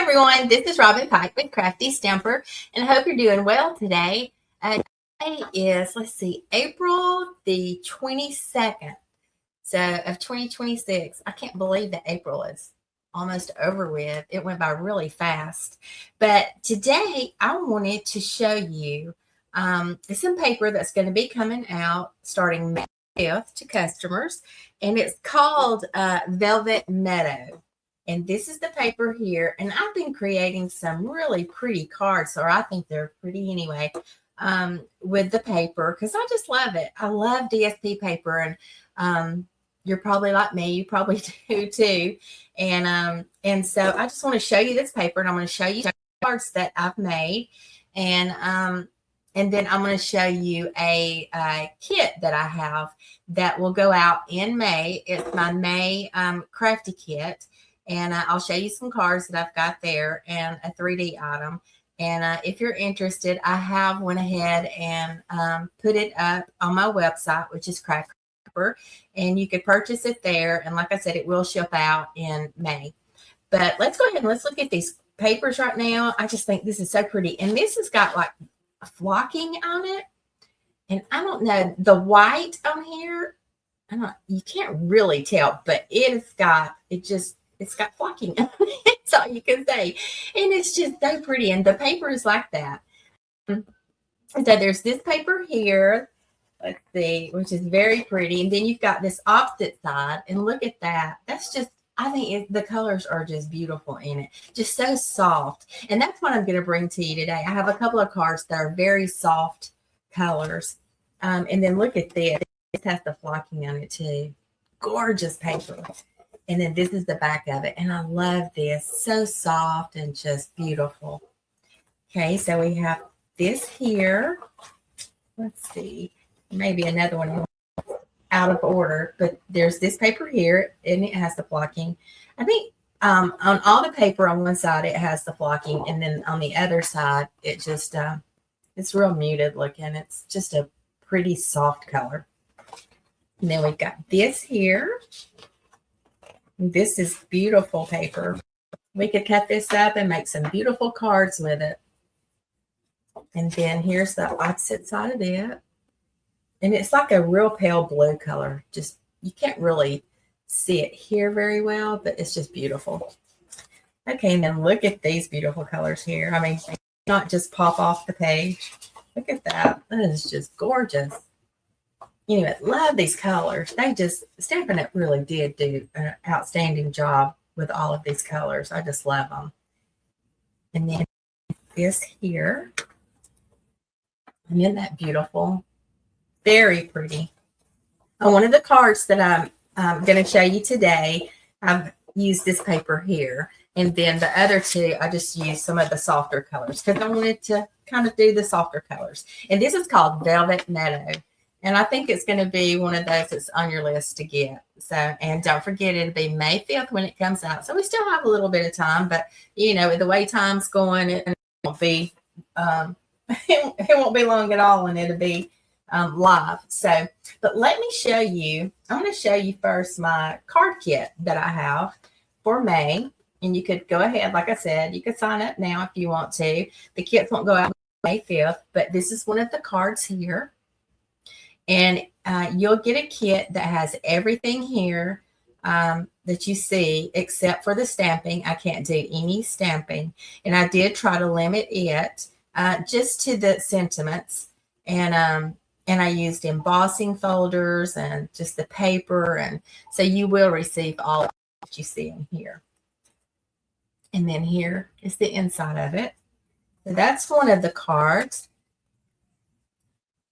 everyone, this is Robin Pike with Crafty Stamper, and I hope you're doing well today. Today is, April the 22nd, of 2026. I can't believe that April is almost over with. It went by really fast. But today I wanted to show you some paper that's going to be coming out starting May 5th to customers, and it's called Velvet Meadow. And this is the paper here. And I've been creating some really pretty cards, or I think they're pretty anyway, with the paper because I just love it. I love DSP paper, and you're probably like me. You probably do too. And so I just want to show you this paper, and I'm going to show you cards that I've made, and then I'm going to show you a kit that I have that will go out in May. It's my May crafty kit. And I'll show you some cards that I've got there and a 3D item. And if you're interested, I have went ahead and put it up on my website, which is Craft Paper, and you could purchase it there. And like I said, it will ship out in May. But let's go ahead and let's look at these papers right now. I just think this is so pretty. And this has got like flocking on it. And I don't know, the white on here, you can't really tell, but it's got flocking. That's all you can say. And it's just so pretty. And the paper is like that. So there's this paper here. Let's see, which is very pretty. And then you've got this opposite side. And look at that. That's just, I think the colors are just beautiful in it. Just so soft. And that's what I'm going to bring to you today. I have a couple of cards that are very soft colors. And then look at this. This has the flocking on it too. Gorgeous paper. And then this is the back of it. And I love this. So soft and just beautiful. Okay, so we have this here. Let's see. Maybe another one out of order. But there's this paper here, and it has the flocking. I think on all the paper on one side, it has the flocking. And then on the other side, it just, it's real muted looking. It's just a pretty soft color. And then we've got this here. This is beautiful paper. We could cut this up and make some beautiful cards with it. And then here's the opposite side of it. And it's like a real pale blue color. Just, you can't really see it here very well, but it's just beautiful. Okay, and then look at these beautiful colors here. I mean, they not just pop off the page. Look at that. That is just gorgeous. You know, I love these colors. Stampin' Up! Really did do an outstanding job with all of these colors. I just love them. And then this here. Isn't that beautiful? Very pretty. On one of the cards that I'm going to show you today, I've used this paper here. And then the other two, I just used some of the softer colors because I wanted to kind of do the softer colors. And this is called Velvet Meadow. And I think it's going to be one of those that's on your list to get. So, and don't forget, it'll be May 5th when it comes out. So we still have a little bit of time, but you know, with the way time's going, it won't be, it won't be long at all, and it'll be live. So, but let me show you. I'm going to show you first my card kit that I have for May. And you could go ahead, like I said, you could sign up now if you want to. The kits won't go out May 5th, but this is one of the cards here. And you'll get a kit that has everything here that you see, except for the stamping. I can't do any stamping. And I did try to limit it just to the sentiments. And I used embossing folders and just the paper. And so you will receive all that you see in here. And then here is the inside of it. So that's one of the cards.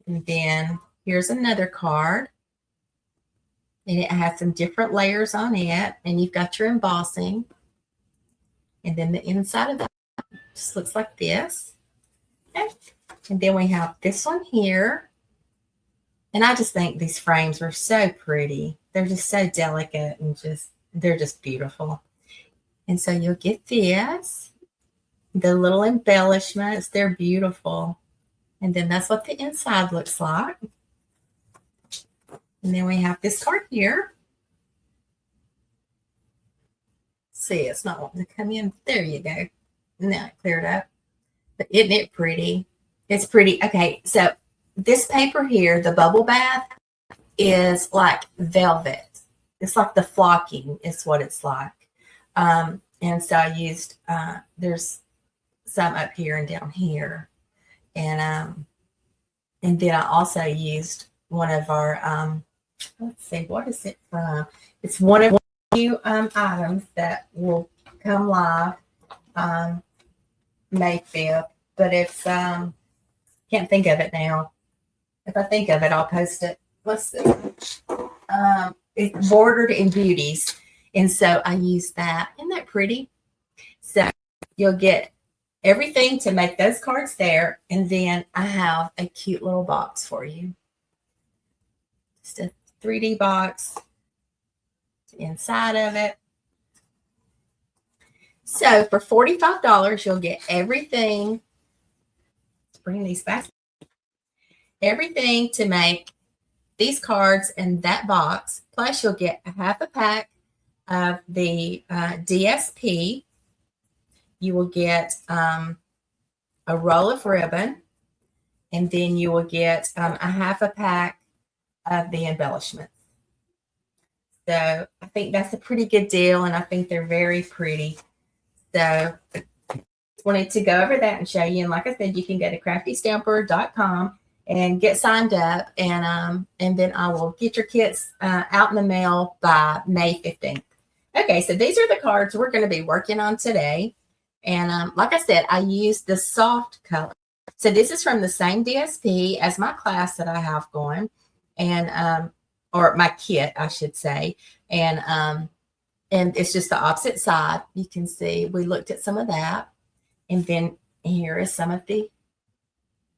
And then here's another card, and it has some different layers on it, and you've got your embossing. And then the inside of that just looks like this. Okay. And then we have this one here. And I just think these frames are so pretty. They're just so delicate and they're just beautiful. And so you'll get this, the little embellishments. They're beautiful. And then that's what the inside looks like. And then we have this card here. See, it's not wanting to come in. There you go. Now it cleared up. But isn't it pretty? It's pretty. Okay, so this paper here, the bubble bath, is like velvet. It's like the flocking is what it's like. And so I used, there's some up here and down here. And then I also used one of our, let's see, what is it from? It's one of the new items that will come live May 5th. But it's, can't think of it now. If I think of it, I'll post it. Let's see. It's bordered in beauties. And so I use that. Isn't that pretty? So you'll get everything to make those cards there. And then I have a cute little box for you. Just a 3D box inside of it. So for $45, you'll get everything. Let's bring these back. Everything to make these cards in that box. Plus, you'll get a half a pack of the DSP. You will get a roll of ribbon, and then you will get a half a pack of the embellishments. So I think that's a pretty good deal, and I think they're very pretty. So wanted to go over that and show you. And like I said, you can go to craftystamper.com and get signed up, and then I will get your kits out in the mail by May 15th. Okay, so these are the cards we're going to be working on today. And like I said, I used the soft color. So this is from the same DSP as my class that I have going, and or my kit, I should say. And it's just the opposite side. You can see we looked at some of that. And then here is some of the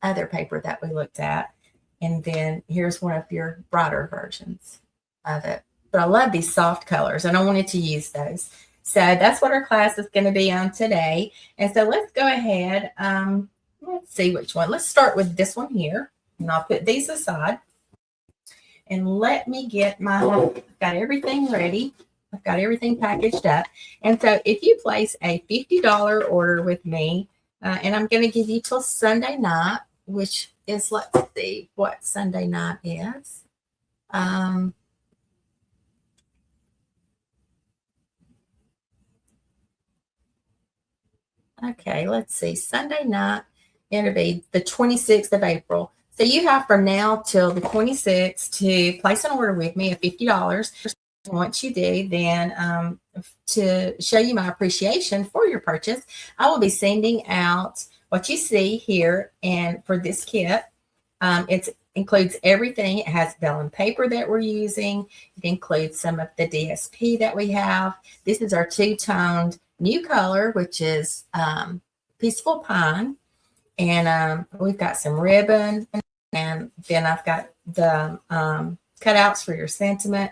other paper that we looked at. And then here's one of your brighter versions of it. But I love these soft colors, and I wanted to use those. So that's what our class is going to be on today. And so let's go ahead. Let's see which one. Let's start with this one here. And I'll put these aside. And let me get I've got everything ready. I've got everything packaged up. And so if you place a $50 order with me, and I'm going to give you till Sunday night, which is, let's see what Sunday night is. Okay, let's see. Sunday night, it'll be the 26th of April. So you have from now till the 26th to place an order with me of $50. Once you do, then to show you my appreciation for your purchase, I will be sending out what you see here. And for this kit, it includes everything. It has vellum paper that we're using. It includes some of the DSP that we have. This is our two-toned new color, which is Peaceful Pine. And we've got some ribbon. And then I've got the cutouts for your sentiment.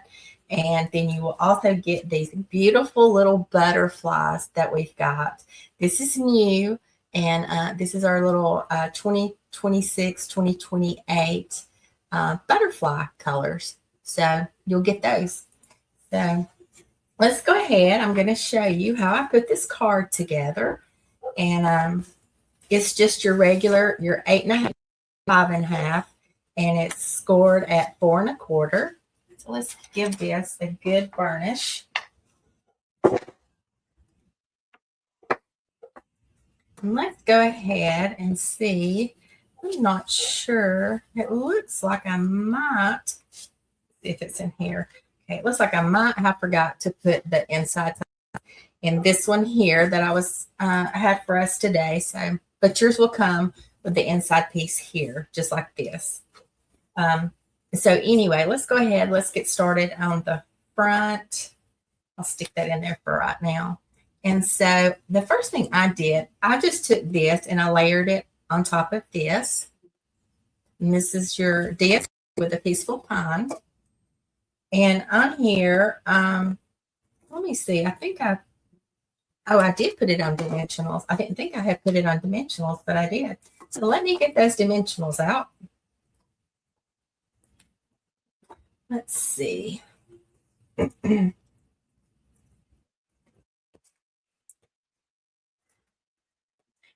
And then you will also get these beautiful little butterflies that we've got. This is new, and this is our little 2026, 2028 butterfly colors. So you'll get those. So let's go ahead. I'm going to show you how I put this card together. And it's just your regular, your 8.5, 5.5, and it's scored at 4 1/4. So let's give this a good burnish. And let's go ahead and see. I'm not sure. It looks like I might, if it's in here. Okay, it looks like I might have forgot to put the inside in this one here that I had for us today. So, but yours will come with the inside piece here, just like this. So anyway, let's go ahead. Let's get started on the front. I'll stick that in there for right now. And so the first thing I did, I just took this and I layered it on top of this. And this is your DSP with a Peaceful Pine. And on here, let me see. I think I did put it on dimensionals. I didn't think I had put it on dimensionals, but I did. So let me get those dimensionals out. Let's see.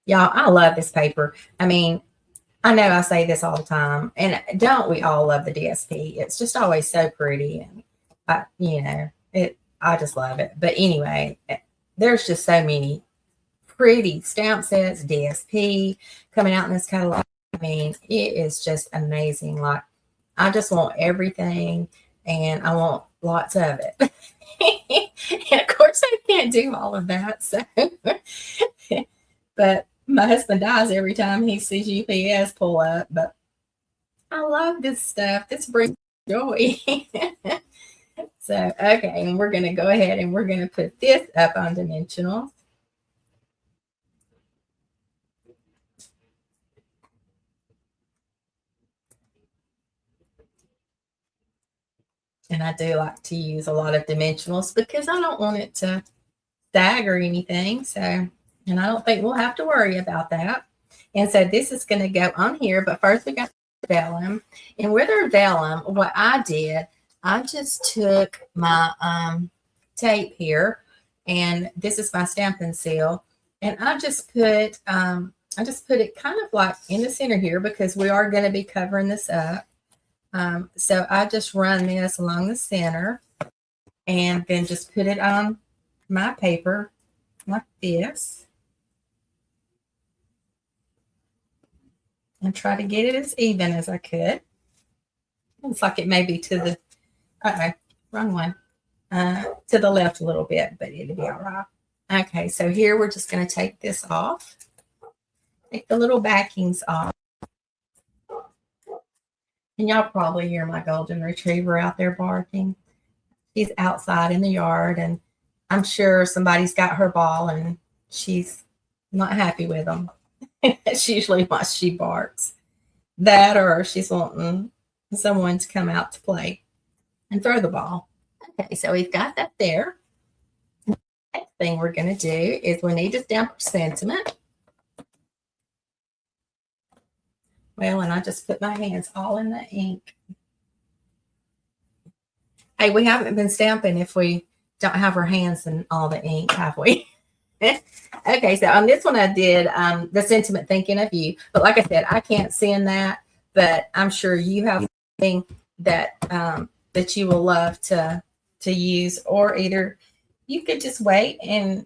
Y'all, I love this paper. I mean, I know I say this all the time, and don't we all love the DSP? It's just always so pretty, and I just love it. But anyway, there's just so many pretty stamp sets, DSP coming out in this catalog. I mean, it is just amazing. Like, I just want everything, and I want lots of it. And of course, I can't do all of that. So, but my husband dies every time he sees UPS pull up. But I love this stuff. This brings joy. So, okay, and we're going to go ahead and we're going to put this up on dimensional. And I do like to use a lot of dimensionals because I don't want it to sag or anything. So, and I don't think we'll have to worry about that. And so this is going to go on here. But first we got vellum. And with our vellum, what I did, I just took my tape here. And this is my Stampin' Seal. And I just put it kind of like in the center here because we are going to be covering this up. So I just run this along the center and then just put it on my paper like this and try to get it as even as I could. Looks like it may be to the, wrong one, to the left a little bit, but it'll be all right. Okay, so here we're just going to take this off. Take the little backings off. And y'all probably hear my golden retriever out there barking. She's outside in the yard, and I'm sure somebody's got her ball, and she's not happy with them. That's usually why she barks. That or she's wanting someone to come out to play and throw the ball. Okay, so we've got that there. The next thing we're going to do is we need to stamp our sentiment. Well, and I just put my hands all in the ink. Hey, we haven't been stamping if we don't have our hands in all the ink, have we? Okay, so on this one I did the sentiment thinking of you. But like I said, I can't send that, but I'm sure you have something that that you will love to use, or either you could just wait and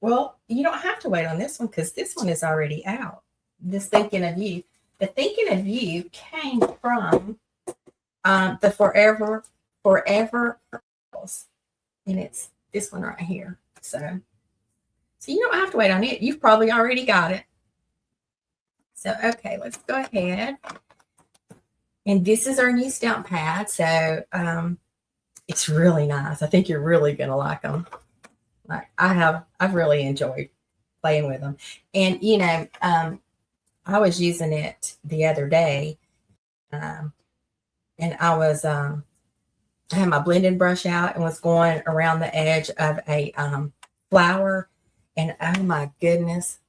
well, you don't have to wait on this one because this one is already out. This thinking of you. The thinking of you came from the forever, and it's this one right here. So you don't have to wait on it. You've probably already got it. So, okay, let's go ahead. And this is our new stamp pad. So it's really nice. I think you're really going to like them. Like I've really enjoyed playing with them. And, you know, I was using it the other day, and I was I had my blending brush out and was going around the edge of a flower, and oh my goodness,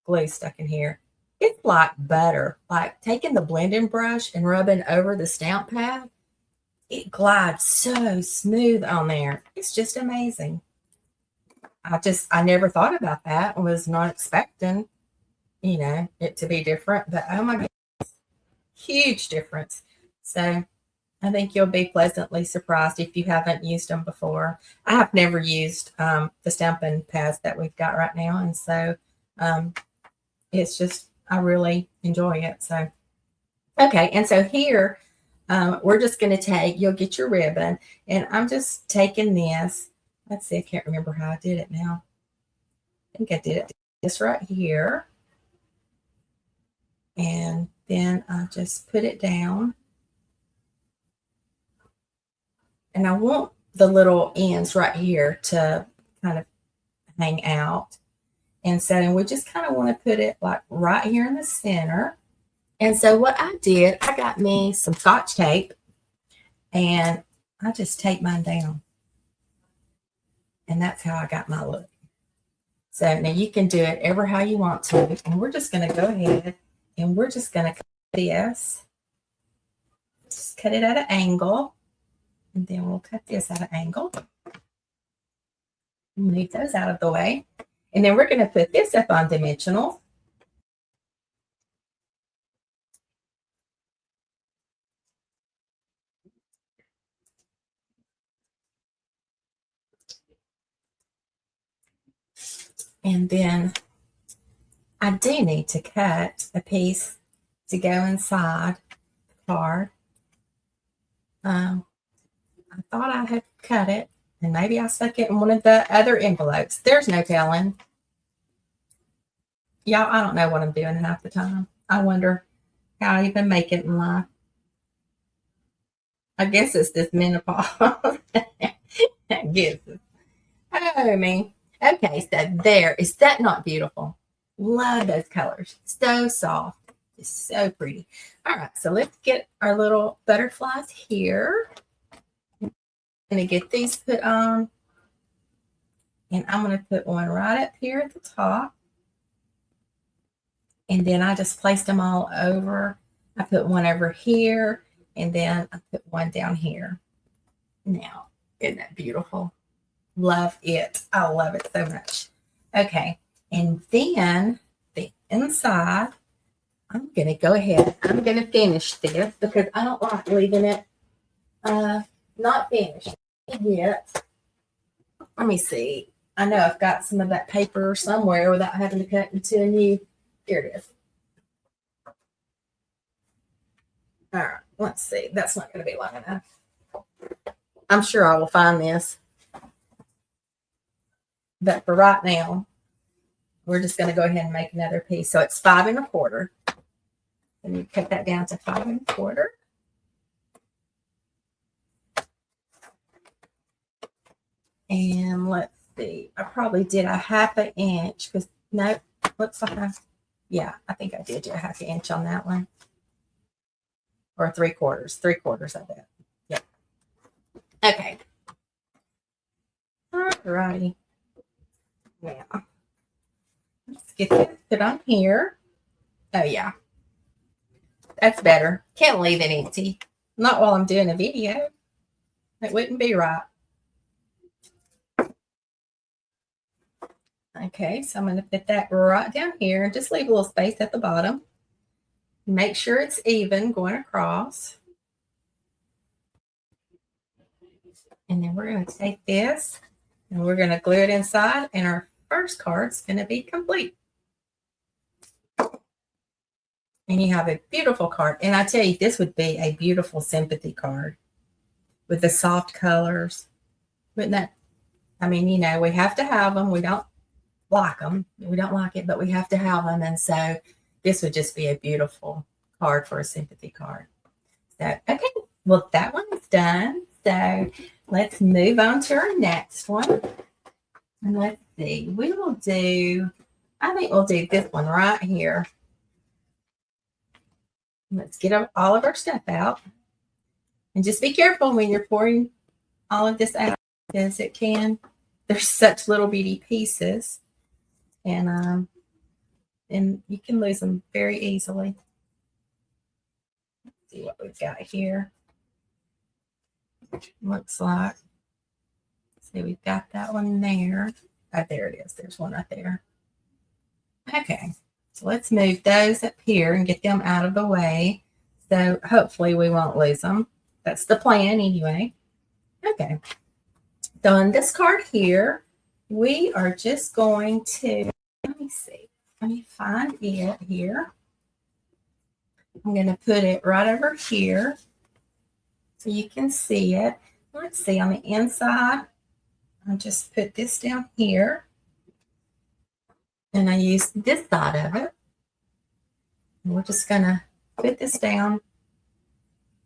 glue stuck in here. It's like butter. Like taking the blending brush and rubbing over the stamp pad, it glides so smooth on there. It's just amazing. I never thought about that. I was not expecting, you know, it to be different, but oh my goodness, huge difference. So I think you'll be pleasantly surprised if you haven't used them before. I have never used the stamping pads that we've got right now, and so it's just, I really enjoy it. So okay, and so here we're just going to take, you'll get your ribbon, and I'm just taking this. Let's see, I can't remember how I did it now. I think I did it this right here. And then I just put it down. And I want the little ends right here to kind of hang out. And so we just kind of want to put it like right here in the center. And so what I did, I got me some Scotch tape, and I just taped mine down. And that's how I got my look. So now you can do it ever how you want to. And we're just going to go ahead and we're just going to cut this. Just cut it at an angle. And then we'll cut this at an angle. Move those out of the way. And then we're going to put this up on dimensional. And then I do need to cut a piece to go inside the card. I thought I had cut it, and maybe I stuck it in one of the other envelopes. There's no telling. Y'all, I don't know what I'm doing half the time. I wonder how I even make it in life. I guess it's this menopause. I guess. Oh, me. Okay, so there. Is that not beautiful? Love those colors. So soft. It's so pretty. All right, so let's get our little butterflies here. I'm going to get these put on. And I'm going to put one right up here at the top. And then I just placed them all over. I put one over here. And then I put one down here. Now, isn't that beautiful? Love it. I love it so much. Okay. And then the inside, I'm going to go ahead. I'm going to finish this because I don't like leaving it not finished yet. Let me see. I know I've got some of that paper somewhere without having to cut into a new. Here it is. All right. Let's see. That's not going to be long enough. I'm sure I will find this. But for right now, we're just going to go ahead and make another piece. So it's 5 1/4. And you cut that down to 5 1/4. And let's see. I probably did a 1/2 inch because no, looks like yeah, I think I did do a 1/2 inch on that one. Or 3/4. 3/4 of that. Yep. Okay. All righty. Now, let's get this put on here. Oh, yeah. That's better. Can't leave it empty. Not while I'm doing a video. It wouldn't be right. Okay, so I'm going to put that right down here and just leave a little space at the bottom. Make sure it's even going across. And then we're going to take this and we're going to glue it inside, and our first card's going to be complete. And you have a beautiful card. And I tell you, this would be a beautiful sympathy card with the soft colors. Wouldn't that? I mean, you know, we have to have them. We don't like them. We don't like it, but we have to have them. And so this would just be a beautiful card for a sympathy card. So, okay. Well, that one's done. So let's move on to our next one. And let's see. We will do, I think we'll do this one right here. Let's get all of our stuff out. And just be careful when you're pouring all of this out, because there's such little bitty pieces. And you can lose them very easily. Let's see what we've got here. Looks like, see, we've got that one there. Oh, there it is. There's one right there. Okay, so let's move those up here and get them out of the way. So hopefully we won't lose them. That's the plan anyway. Okay, so on this card here, we are just going to, let me see. Let me find it here. I'm going to put it right over here so you can see it. Let's see, on the inside, I'll just put this down here. And I use this side of it. And we're just going to put this down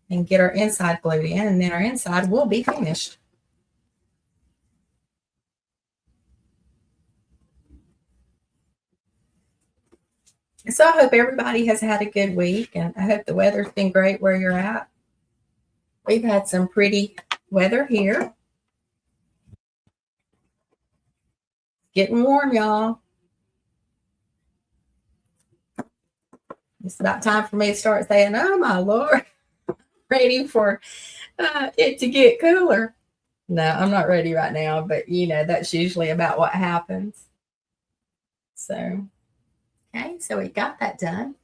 and get our inside glued in, and then our inside will be finished. So I hope everybody has had a good week, and I hope the weather's been great where you're at. We've had some pretty weather here. Getting warm, y'all. It's about time for me to start saying, oh, my Lord, ready for it to get cooler. No, I'm not ready right now, but, you know, that's usually about what happens. So, okay, so we got that done.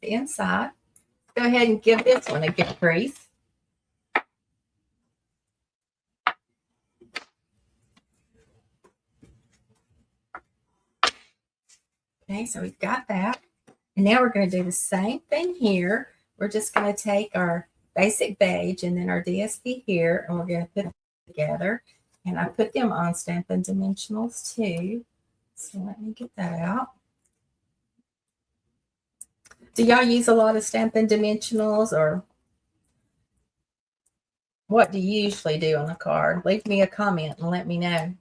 The inside. Go ahead and give this one a good grease. Okay, so we've got that. And now we're going to do the same thing here. We're just going to take our basic beige and then our DSP here, and we're going to put them together. And I put them on Stampin' Dimensionals too. So let me get that out. Do y'all use a lot of Stampin' Dimensionals, or what do you usually do on a card? Leave me a comment and let me know.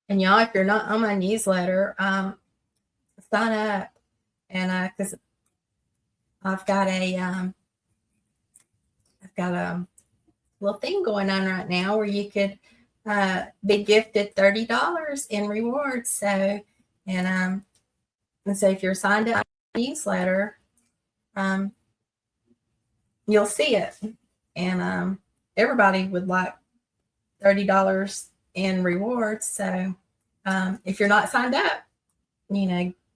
And y'all, if you're not on my newsletter, sign up. And because I've got a little thing going on right now where you could be gifted $30 in rewards. So, and so if you're signed up to the newsletter, you'll see it. And everybody would like $30 in rewards. So if you're not signed up,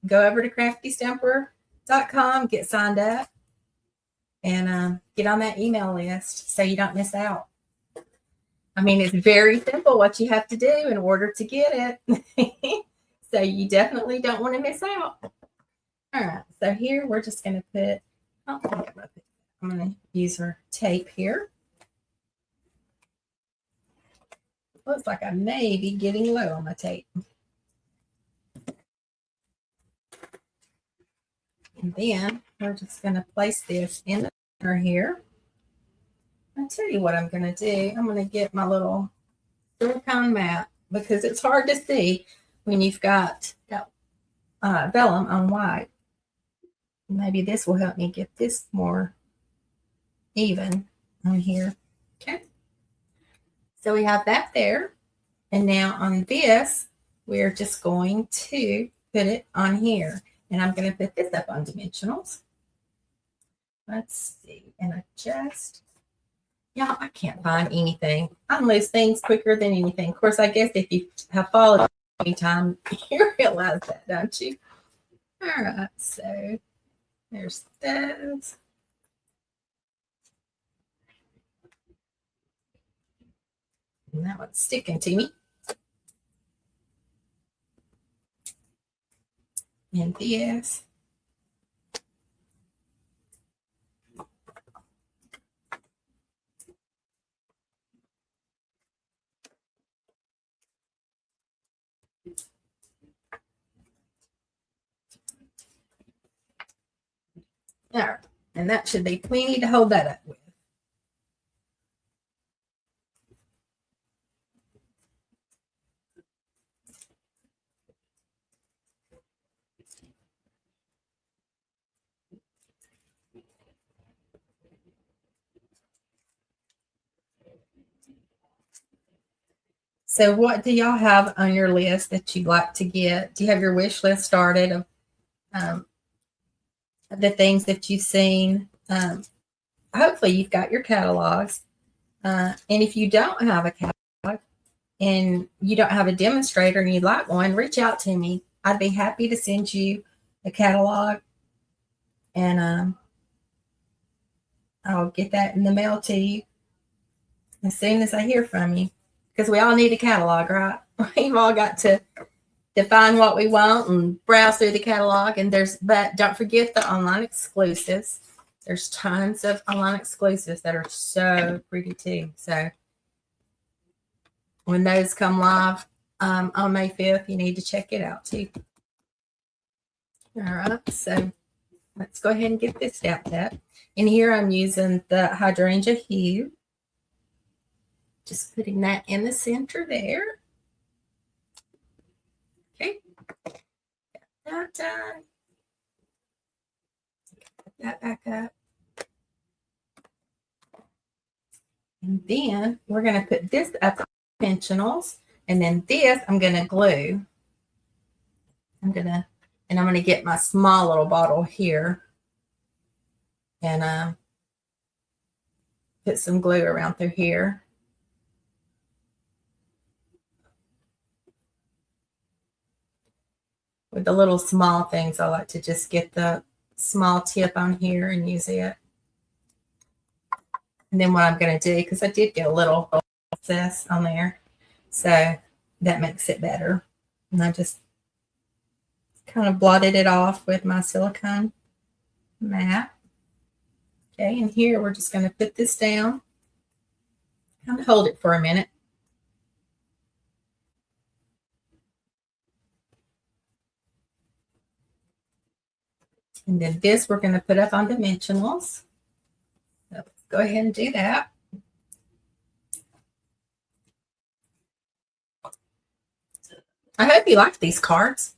go over to craftystamper.com, get signed up, and get on that email list so you don't miss out. I mean, it's very simple what you have to do in order to get it. So you definitely don't want to miss out. All right, so here we're just going to put, I'm going to use our tape here. Looks like I may be getting low on my tape. And then we're just going to place this in the center here. I'll tell you what I'm going to do. I'm going to get my little silicone mat because it's hard to see when you've got vellum on white. Maybe this will help me get this more even on here. Okay. So we have that there. And now on this, we're just going to put it on here. And I'm going to put this up on dimensionals. Let's see. And adjust. Yeah, I can't find anything. I lose things quicker than anything. Of course, I guess if you have followed me any time, you realize that, don't you? All right. So there's those. And that one's sticking to me. And this. All right. And that should be plenty to hold that up with. So what do y'all have on your list that you'd like to get? Do you have your wish list started of the things that you've seen? Hopefully you've got your catalogs. And if you don't have a catalog and you don't have a demonstrator and you'd like one, reach out to me. I'd be happy to send you a catalog. And I'll get that in the mail to you as soon as I hear from you. Because we all need a catalog, right? We've all got to define what we want and browse through the catalog. But don't forget the online exclusives. There's tons of online exclusives that are so pretty too. So when those come live on May 5th, you need to check it out too. All right, so let's go ahead and get this stamped up. And here I'm using the hydrangea hue. Just putting that in the center there. Okay. Got that done. Put that back up. And then we're going to put this up dimensionals. And then this I'm going to glue. I'm going to get my small little bottle here. And put some glue around through here. With the little small things, I like to just get the small tip on here and use it. And then what I'm going to do, because I did get a little excess on there, so that makes it better. And I just kind of blotted it off with my silicone mat. Okay, and here we're just going to put this down, kind of hold it for a minute. And then this we're going to put up on dimensionals. So let's go ahead and do that. I hope you like these cards.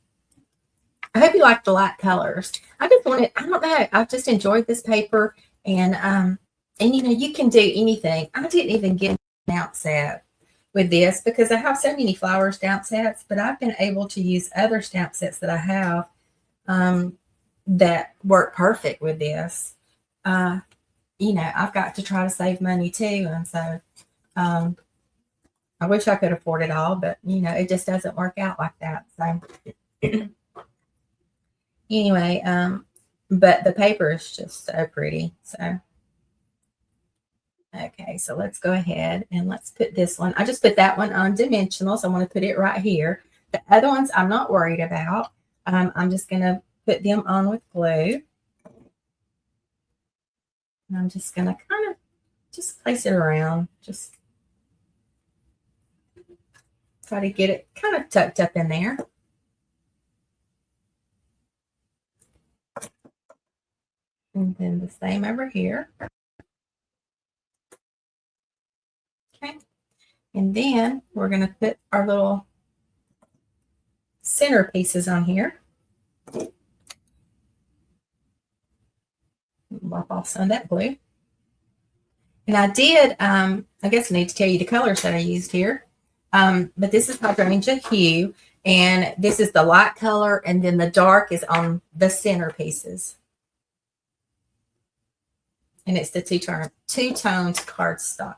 I hope you like the light colors. I just wanted, I don't know, I've just enjoyed this paper, and you know, you can do anything. I didn't even get an out set with this because I have so many flower stamp sets, but I've been able to use other stamp sets that I have that work perfect with this. You know, I've got to try to save money too, and so I wish I could afford it all, but you know, it just doesn't work out like that. So anyway, but the paper is just so pretty. So okay, so let's go ahead and let's put this one. I just put that one on dimensionals. I want to put it right here. The other ones I'm not worried about. I'm just going to put them on with glue. And I'm just going to kind of just place it around. Just try to get it kind of tucked up in there. And then the same over here. Okay. And then we're going to put our little center pieces on here. Wipe off some of that glue. And I did, I guess I need to tell you the colors that I used here. But this is Hydrangea Hue, and this is the light color, and then the dark is on the center pieces. And it's the two-toned cardstock.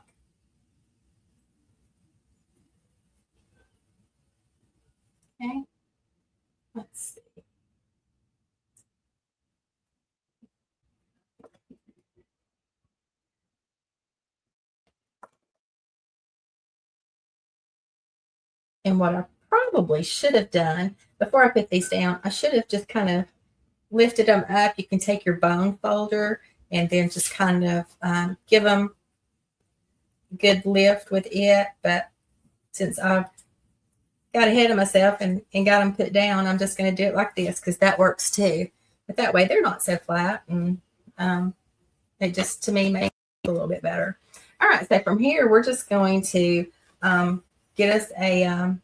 Okay, let's see. And what I probably should have done before I put these down, I should have just kind of lifted them up. You can take your bone folder and then just kind of give them a good lift with it. But since I've got ahead of myself and got them put down, I'm just going to do it like this because that works too. But that way they're not so flat, and it just, to me, makes it a little bit better. All right, so from here, we're just going to get us a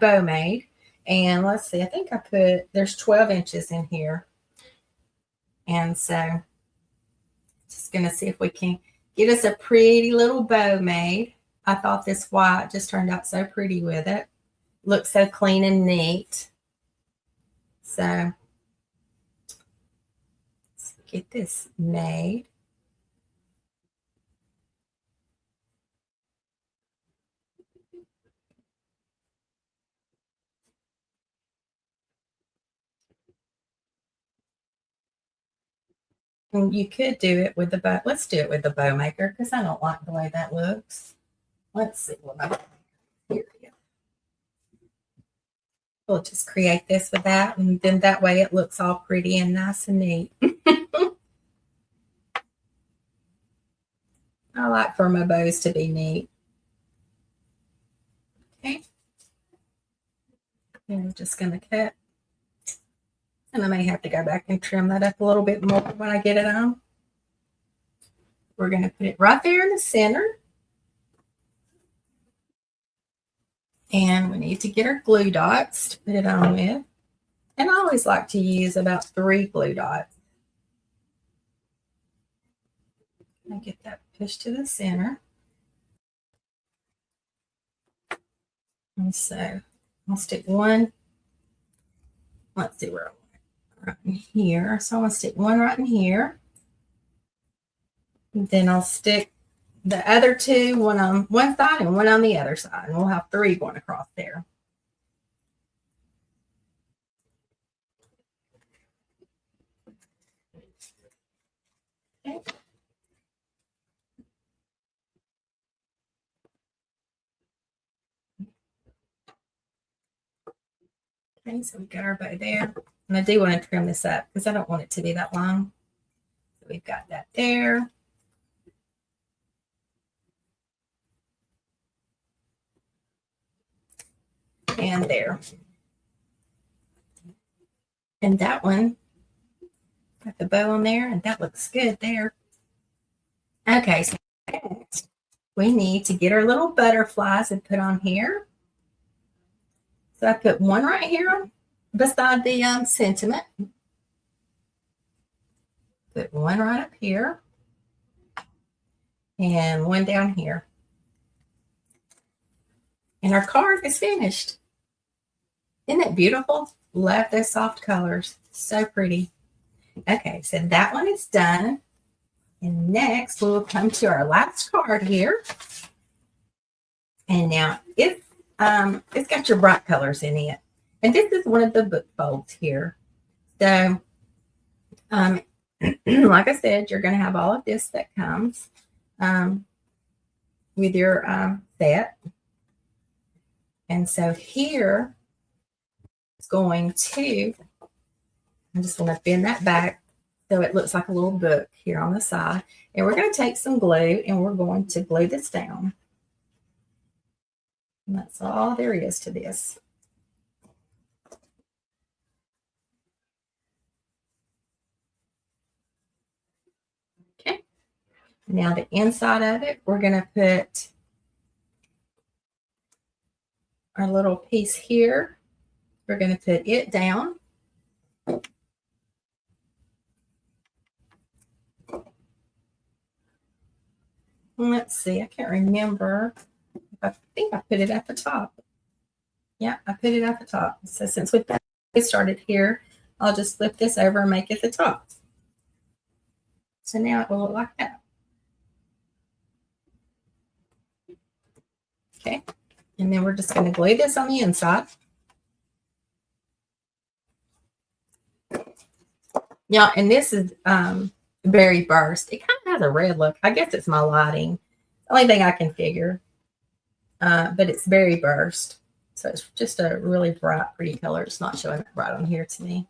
bow made. And let's see, I think there's 12 inches in here. And so just going to see if we can get us a pretty little bow made. I thought this white just turned out so pretty with it. Looks so clean and neat. So let's get this made. And you could do it with the bow. Let's do it with the bow maker because I don't like the way that looks. Let's see what my here we go. We'll just create this with that, and then that way it looks all pretty and nice and neat. I like for my bows to be neat. Okay. And I'm just going to cut. And I may have to go back and trim that up a little bit more when I get it on. We're going to put it right there in the center. And we need to get our glue dots to put it on with. And I always like to use about 3 glue dots. I get that pushed to the center. And so I'll stick one. Let's see where I want it. Right in here. So I'm going to stick one right in here. And then I'll stick the other two, one on one side and one on the other side. And we'll have 3 going across there. Okay. Okay, so we got our bow there. And I do want to trim this up because I don't want it to be that long. So we've got that there. And there. And that one, got the bow on there, and that looks good there. Okay, so next we need to get our little butterflies and put on here. So I put one right here beside the sentiment. Put one right up here. And one down here. And our card is finished. Isn't it beautiful? Love those soft colors. So pretty. Okay, so that one is done. And next we'll come to our last card here. And now it's got your bright colors in it. And this is one of the book folds here. So like I said, you're going to have all of this that comes with your set. And so here it's going to, I'm just going to bend that back so it looks like a little book here on the side. And we're going to take some glue and we're going to glue this down. And that's all there is to this. Okay. Now the inside of it, we're going to put our little piece here. We're going to put it down. Let's see, I can't remember. I think I put it at the top. Yeah, I put it at the top. So since we've got it started here, I'll just flip this over and make it the top. So now it will look like that. Okay, and then we're just going to glue this on the inside. Yeah, and this is berry burst. It kind of has a red look. I guess it's my lighting. The only thing I can figure. But it's berry burst. So it's just a really bright, pretty color. It's not showing right on here to me.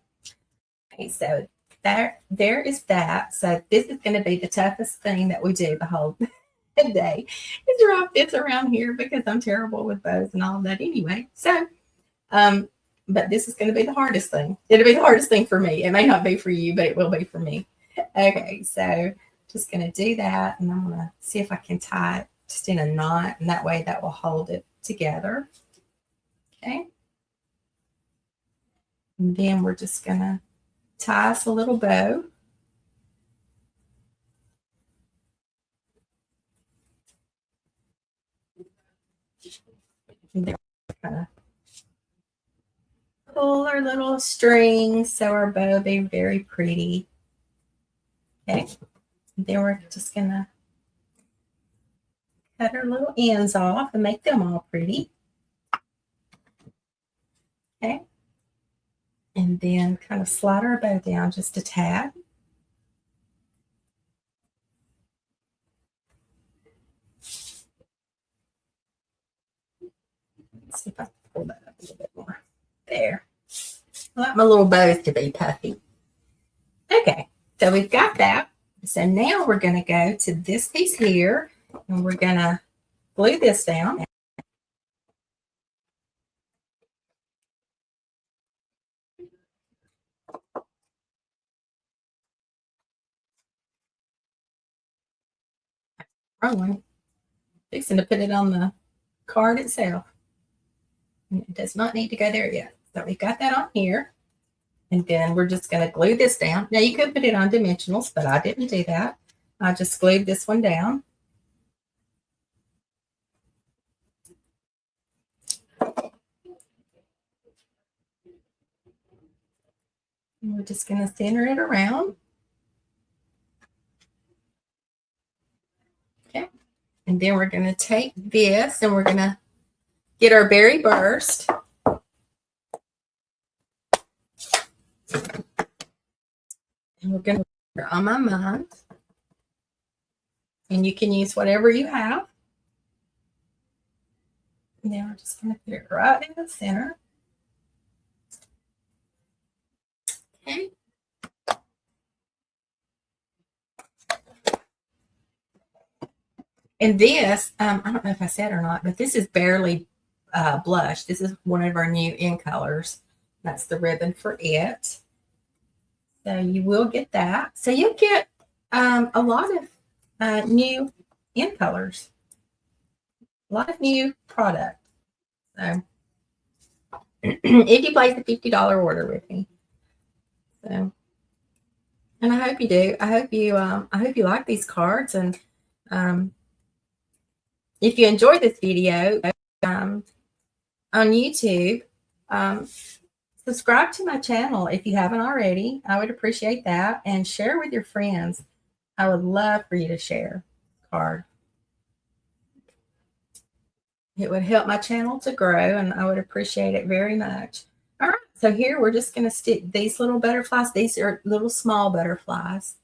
Okay, so there is that. So this is going to be the toughest thing that we do the whole day is wrap this around here because I'm terrible with bows and all of that anyway. So, but this is going to be the hardest thing. It'll be the hardest thing for me. It may not be for you, but it will be for me. Okay, so just going to do that, and I'm going to see if I can tie it just in a knot, and that way that will hold it together. Okay. And then we're just going to tie us a little bow. And then we're going to pull our little string so our bow will be very pretty. Okay. And then we're just going to cut our little ends off and make them all pretty. Okay. And then kind of slide our bow down just a tad. Let's see if I can pull that up a little bit more. There. I like my little bows to be puffy. Okay, so we've got that. So now we're going to go to this piece here, and we're going to glue this down. Wrong one. Fixing to put it on the card itself. And it does not need to go there yet. So we've got that on here. And then we're just going to glue this down. Now you could put it on dimensionals, but I didn't do that. I just glued this one down. And we're just going to center it around. Okay. And then we're going to take this and we're going to get our berry burst. And we're going to put it on my mind. And you can use whatever you have. And then we're just going to put it right in the center. Okay. And this, I don't know if I said or not, but this is barely blush. This is one of our new in colors. That's the ribbon for it. So you will get that. So you'll get a lot of new in colors, a lot of new product. So if you place a $50 order with me, so, and I hope you do. I hope you like these cards, and if you enjoyed this video on YouTube, subscribe to my channel if you haven't already. I would appreciate that, and share with your friends. I would love for you to share card. It would help my channel to grow, and I would appreciate it very much. All right, so here we're just going to stick these little butterflies. These are little small butterflies,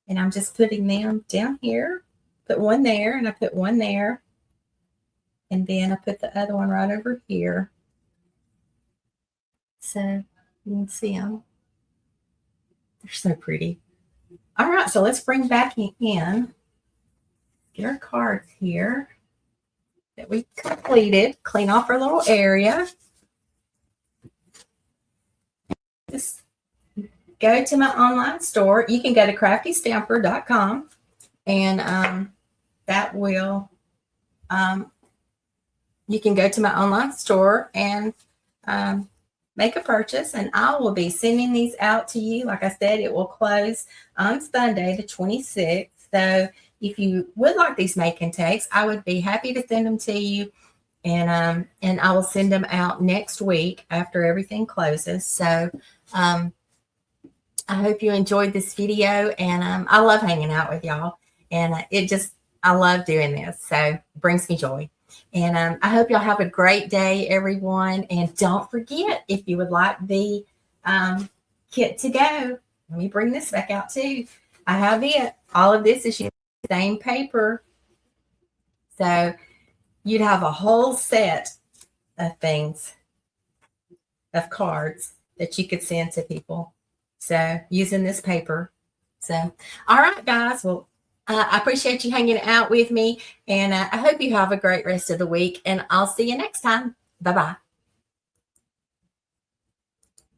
and I'm just putting them down here. Put one there, and I put one there, and then I put the other one right over here. So you can see them. They're so pretty. All right, so let's bring back in. Get our cards here that we completed. Clean off our little area. Just go to my online store. You can go to craftystamper.com, and that will, you can go to my online store and make a purchase, and I will be sending these out to you. Like I said, it will close on Sunday, the 26th. So if you would like these make and takes, I would be happy to send them to you. And I will send them out next week after everything closes. So I hope you enjoyed this video, and I love hanging out with y'all. And I love doing this. So it brings me joy. And I hope y'all have a great day, everyone. And don't forget, if you would like the kit to go, let me bring this back out too. I have it. All of this is the same paper. So you'd have a whole set of things, of cards that you could send to people. So using this paper. So, all right, guys. Well, I appreciate you hanging out with me, and I hope you have a great rest of the week, and I'll see you next time. Bye-bye.